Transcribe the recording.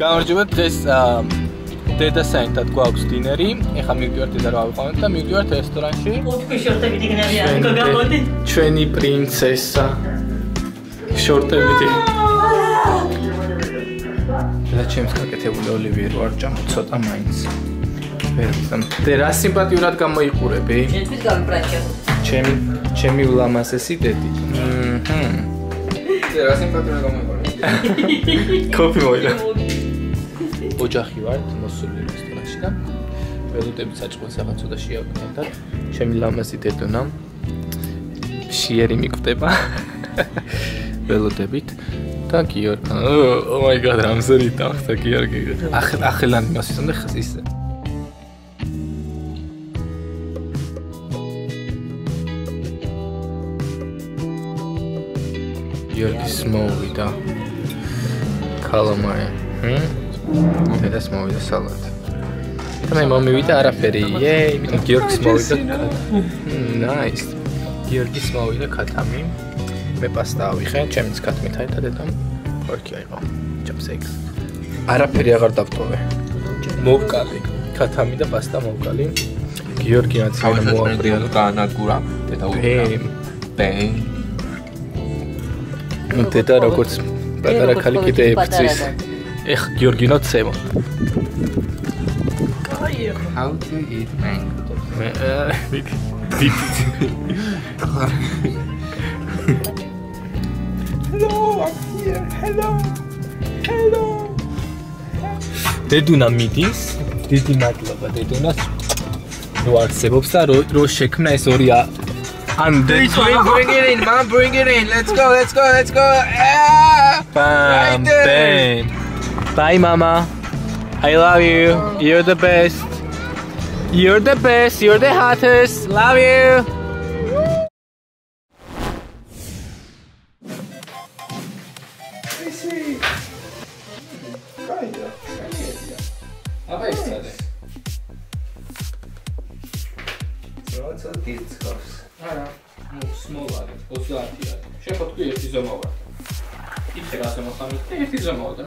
გამარჯობა დღეს დედა საინთად გვაქვს დინერი. ეხლა მივდივართ დედა რა ვიყავით და მივდივართ რესტორანში. უთქვი შორტებით იქნება აკო გამოდი. ჩვენი პრინცესა. შორტებით. და ჩემს გაკეთებული ოლივიერ ვარჯამ ცოტა მაინც. ვერ ვიცი. და რა სიმპათიურად გამოიყურები? ჩემთვის გამიბრაჩა. ჩემი ულამაზესი დედი. და რა სიმპათიურად გამოიყურები? კოფი მოიდა. ოჯახი ვართ მოსული რესტორანში და ველოდებით საჭმელს ახლა ცოტა შეავკნიათ და ჩემი ლამაზი დედონა შიერი მიკვდება ველოდებით და გიორგი oh my god რამზერი დახტა გიორგი ახელანი მასისამ და ხას ისე გიორგის მოვიდა კალამარი ეს მოვიდა სალატი. და მე მომივიდა არაფერი. იეი, მე გიორგის მოვიდა. Nice. გიორგის მოვიდა ქათამი. მე პასტა ავიღე, ჩემს ქათმით აიტა დედამ. ორკი აიღო. ჩაპსეიქს. არაფერი აღარ დავტოვე. მოვკალი. ქათამი და პასტა მოვკალი. გიორგი მაცინე მოაყრია განადგურა. დედა უყურა. ბენ. დედა როგორც პატარა ქალი კიდე ეფცის. ეხ გიორგინო ცემო. How to eat mango? Hello, I'm here. Hello. დედუნა მიდის. დიდი მადლობა დედუნას. რო არსებობს და რო შექმნა ეს ორი And bring it in, mom, bring it in. Let's go. Bam, bam. Bye, mama. I love you. You're the best. You're the hottest. Love you. What's all these cups? არა, small არის, 30 არის. შეხოთქვი ერთი ზომა ვარ. იქ რას მოხამით? ერთი ზომა ვარ.